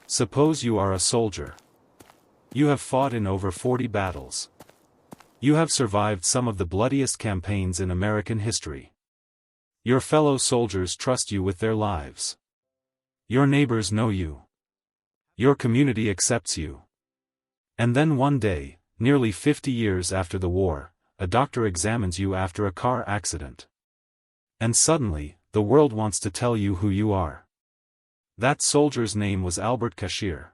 Suppose you are a soldier. You have fought in over 40 battles. You have survived some of the bloodiest campaigns in American history. Your fellow soldiers trust you with their lives. Your neighbors know you. Your community accepts you. And then one day, nearly 50 years after the war, a doctor examines you after a car accident. And suddenly, the world wants to tell you who you are. That soldier's name was Albert Cashier.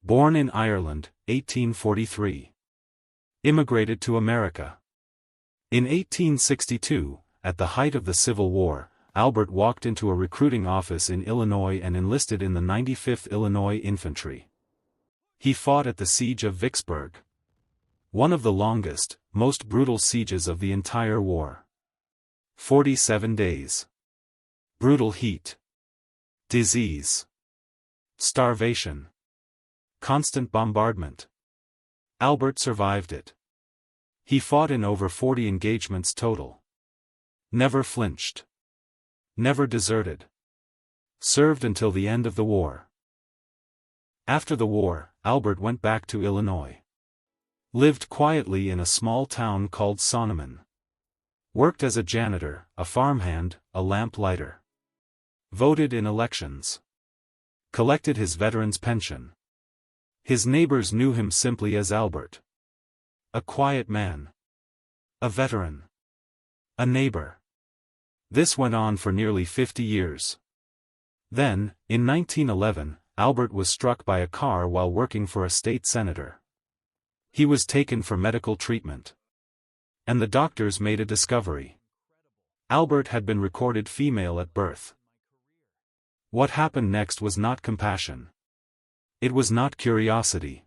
Born in Ireland, 1843. Immigrated to America. In 1862, at the height of the Civil War, Albert walked into a recruiting office in Illinois and enlisted in the 95th Illinois Infantry. He fought at the Siege of Vicksburg. One of the longest, most brutal sieges of the entire war. 47 days. Brutal heat. Disease. Starvation. Constant bombardment. Albert survived it. He fought in over 40 engagements total. Never flinched. Never deserted. Served until the end of the war. After the war, Albert went back to Illinois. Lived quietly in a small town called Sonneman. Worked as a janitor, a farmhand, a lamplighter. Voted in elections. Collected his veteran's pension. His neighbors knew him simply as Albert. A quiet man. A veteran. A neighbor. This went on for nearly 50 years. Then, in 1911, Albert was struck by a car while working for a state senator. He was taken for medical treatment. And the doctors made a discovery. Albert had been recorded female at birth. What happened next was not compassion. It was not curiosity.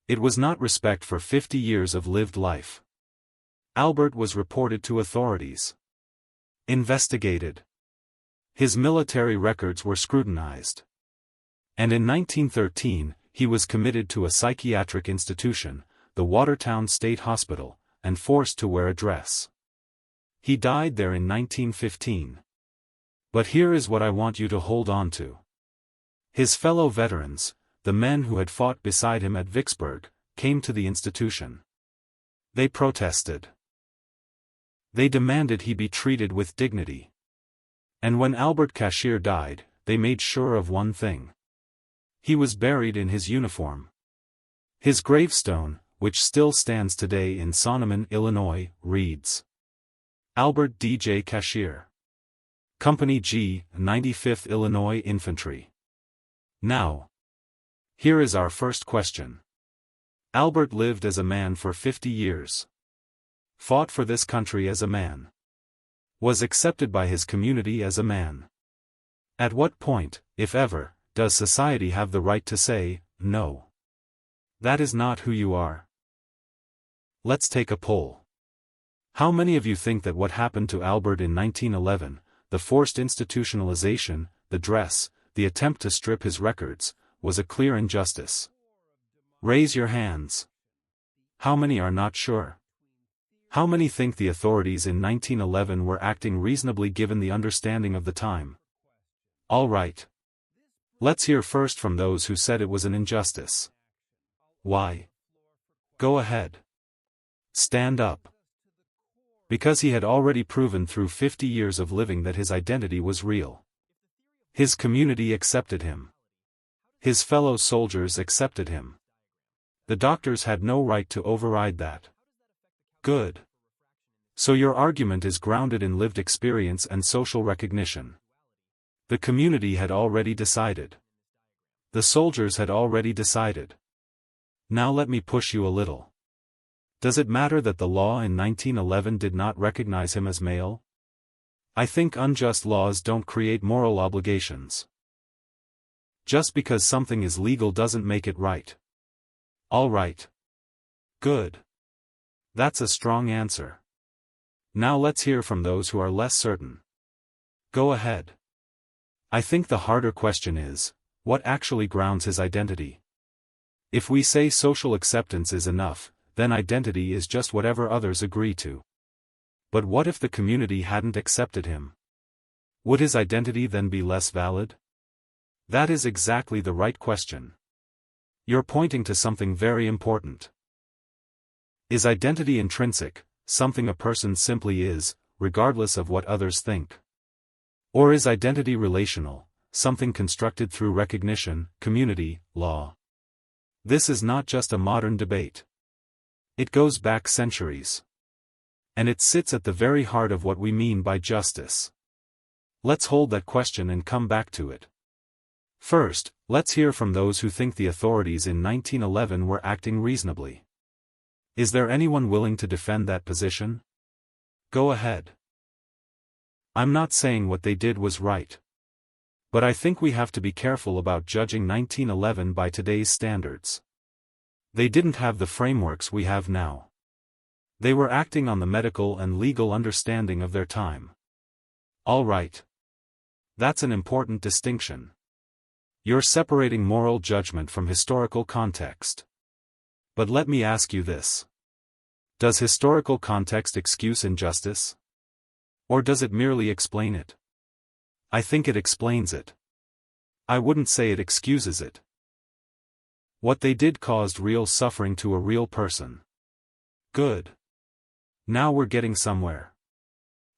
It was not respect for 50 years of lived life. Albert was reported to authorities. Investigated. His military records were scrutinized. And in 1913, he was committed to a psychiatric institution, the Watertown State Hospital, and forced to wear a dress. He died there in 1915. But here is what I want you to hold on to. His fellow veterans, the men who had fought beside him at Vicksburg, came to the institution. They protested. They demanded he be treated with dignity. And when Albert Cashier died, they made sure of one thing. He was buried in his uniform. His gravestone, which still stands today in Sonneman, Illinois, reads: Albert D.J. Cashier. Company G, 95th Illinois Infantry. Now, here is our first question. Albert lived as a man for 50 years. Fought for this country as a man. Was accepted by his community as a man. At what point, if ever, does society have the right to say, no? That is not who you are. Let's take a poll. How many of you think that what happened to Albert in 1911, the forced institutionalization, the dress, the attempt to strip his records, was a clear injustice? Raise your hands. How many are not sure? How many think the authorities in 1911 were acting reasonably given the understanding of the time? All right. Let's hear first from those who said it was an injustice. Why? Go ahead. Stand up. Because he had already proven through 50 years of living that his identity was real. His community accepted him. His fellow soldiers accepted him. The doctors had no right to override that. Good. So your argument is grounded in lived experience and social recognition. The community had already decided. The soldiers had already decided. Now let me push you a little. Does it matter that the law in 1911 did not recognize him as male? I think unjust laws don't create moral obligations. Just because something is legal doesn't make it right. All right. Good. That's a strong answer. Now let's hear from those who are less certain. Go ahead. I think the harder question is, what actually grounds his identity? If we say social acceptance is enough, then identity is just whatever others agree to. But what if the community hadn't accepted him? Would his identity then be less valid? That is exactly the right question. You're pointing to something very important. Is identity intrinsic, something a person simply is, regardless of what others think? Or is identity relational, something constructed through recognition, community, law? This is not just a modern debate. It goes back centuries. And it sits at the very heart of what we mean by justice. Let's hold that question and come back to it. First, let's hear from those who think the authorities in 1911 were acting reasonably. Is there anyone willing to defend that position? Go ahead. I'm not saying what they did was right. But I think we have to be careful about judging 1911 by today's standards. They didn't have the frameworks we have now. They were acting on the medical and legal understanding of their time. All right. That's an important distinction. You're separating moral judgment from historical context. But let me ask you this. Does historical context excuse injustice? Or does it merely explain it? I think it explains it. I wouldn't say it excuses it. What they did caused real suffering to a real person. Good. Now we're getting somewhere.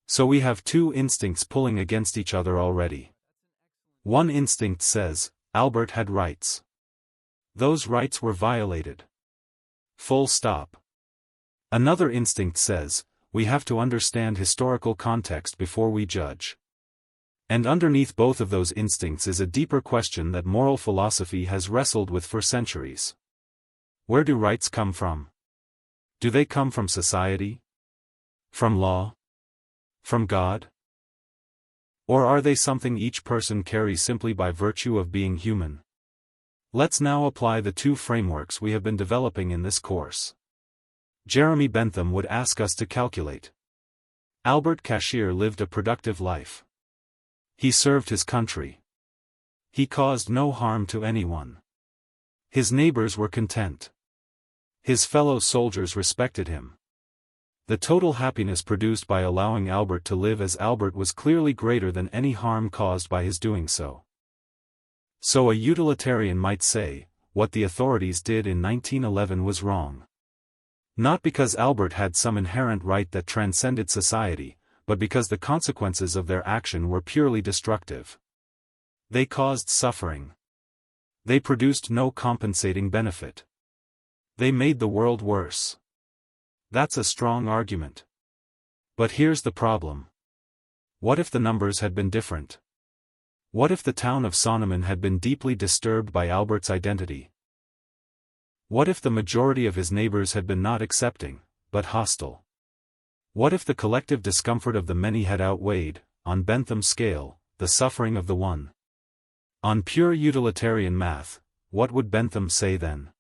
So we have two instincts pulling against each other already. One instinct says, Albert had rights. Those rights were violated. Full stop. Another instinct says, we have to understand historical context before we judge. And underneath both of those instincts is a deeper question that moral philosophy has wrestled with for centuries. Where do rights come from? Do they come from society? From law? From God? Or are they something each person carries simply by virtue of being human? Let's now apply the two frameworks we have been developing in this course. Jeremy Bentham would ask us to calculate. Albert Cashier lived a productive life. He served his country. He caused no harm to anyone. His neighbors were content. His fellow soldiers respected him. The total happiness produced by allowing Albert to live as Albert was clearly greater than any harm caused by his doing so. So a utilitarian might say, what the authorities did in 1911 was wrong. Not because Albert had some inherent right that transcended society, but because the consequences of their action were purely destructive. They caused suffering. They produced no compensating benefit. They made the world worse. That's a strong argument. But here's the problem. What if the numbers had been different? What if the town of Sonneman had been deeply disturbed by Albert's identity? What if the majority of his neighbors had been not accepting, but hostile? What if the collective discomfort of the many had outweighed, on Bentham's scale, the suffering of the one? On pure utilitarian math, what would Bentham say then?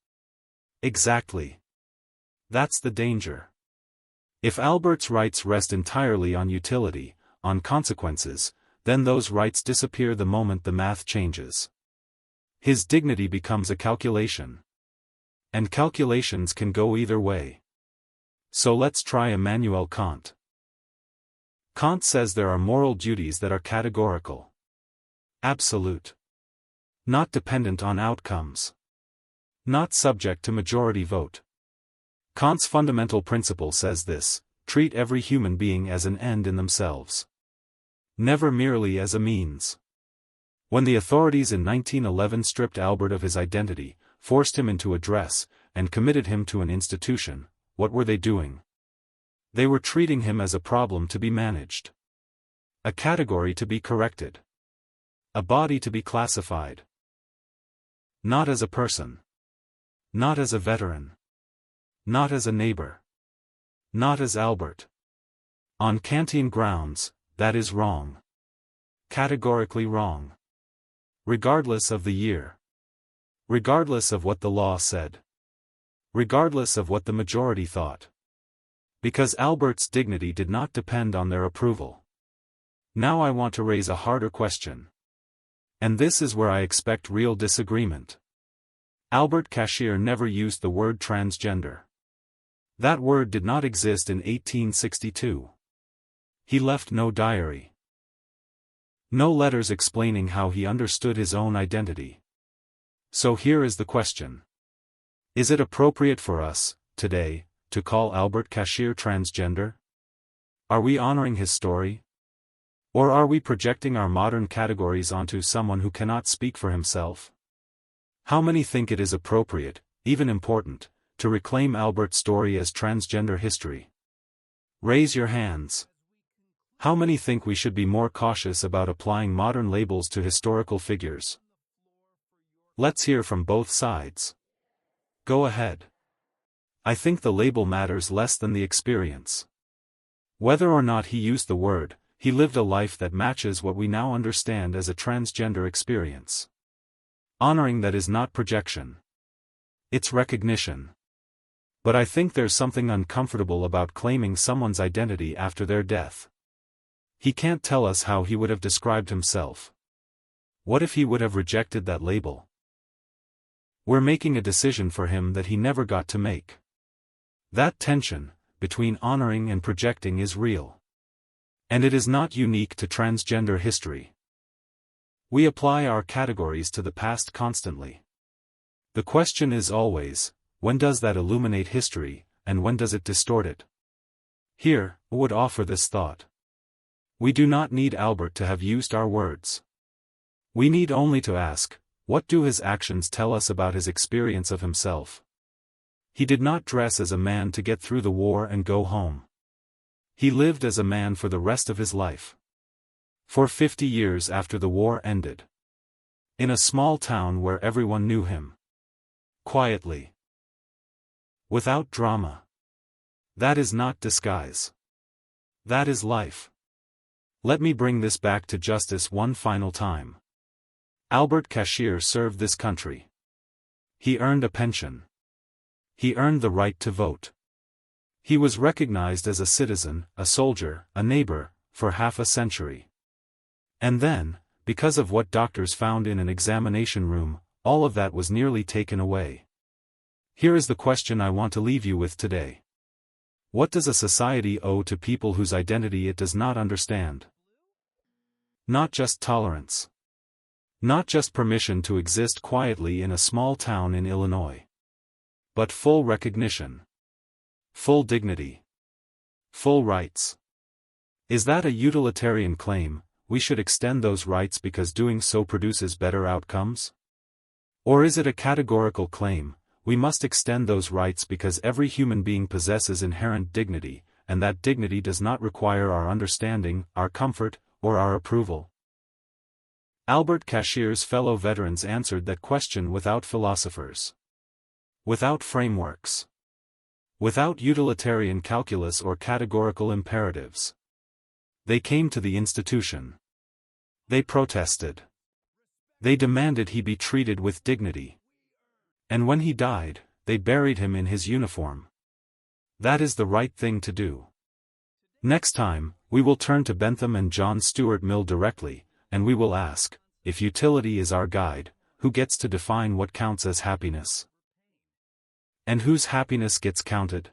Exactly. That's the danger. If Albert's rights rest entirely on utility, on consequences, then those rights disappear the moment the math changes. His dignity becomes a calculation. And calculations can go either way. So let's try Immanuel Kant. Kant says there are moral duties that are categorical. Absolute. Not dependent on outcomes. Not subject to majority vote. Kant's fundamental principle says this: treat every human being as an end in themselves. Never merely as a means. When the authorities in 1911 stripped Albert of his identity, forced him into a dress, and committed him to an institution, what were they doing? They were treating him as a problem to be managed. A category to be corrected. A body to be classified. Not as a person. Not as a veteran. Not as a neighbor. Not as Albert. On Kantian grounds, that is wrong. Categorically wrong. Regardless of the year. Regardless of what the law said. Regardless of what the majority thought. Because Albert's dignity did not depend on their approval. Now I want to raise a harder question. And this is where I expect real disagreement. Albert Cashier never used the word transgender. That word did not exist in 1862. He left no diary. No letters explaining how he understood his own identity. So here is the question. Is it appropriate for us, today, to call Albert Cashier transgender? Are we honoring his story? Or are we projecting our modern categories onto someone who cannot speak for himself? How many think it is appropriate, even important, to reclaim Albert's story as transgender history? Raise your hands. How many think we should be more cautious about applying modern labels to historical figures? Let's hear from both sides. Go ahead. I think the label matters less than the experience. Whether or not he used the word, he lived a life that matches what we now understand as a transgender experience. Honoring that is not projection. It's recognition. But I think there's something uncomfortable about claiming someone's identity after their death. He can't tell us how he would have described himself. What if he would have rejected that label? We're making a decision for him that he never got to make. That tension, between honoring and projecting, is real. And it is not unique to transgender history. We apply our categories to the past constantly. The question is always, when does that illuminate history, and when does it distort it? Here, I would offer this thought. We do not need Albert to have used our words. We need only to ask, what do his actions tell us about his experience of himself? He did not dress as a man to get through the war and go home. He lived as a man for the rest of his life. For 50 years after the war ended. In a small town where everyone knew him. Quietly. Without drama. That is not disguise. That is life. Let me bring this back to justice one final time. Albert Cashier served this country. He earned a pension. He earned the right to vote. He was recognized as a citizen, a soldier, a neighbor, for half a century. And then, because of what doctors found in an examination room, all of that was nearly taken away. Here is the question I want to leave you with today. What does a society owe to people whose identity it does not understand? Not just tolerance. Not just permission to exist quietly in a small town in Illinois. But full recognition. Full dignity. Full rights. Is that a utilitarian claim? We should extend those rights because doing so produces better outcomes? Or is it a categorical claim? We must extend those rights because every human being possesses inherent dignity, and that dignity does not require our understanding, our comfort, or our approval. Albert Cashier's fellow veterans answered that question without philosophers. Without frameworks. Without utilitarian calculus or categorical imperatives. They came to the institution. They protested. They demanded he be treated with dignity. And when he died, they buried him in his uniform. That is the right thing to do. Next time, we will turn to Bentham and John Stuart Mill directly, and we will ask, if utility is our guide, who gets to define what counts as happiness? And whose happiness gets counted?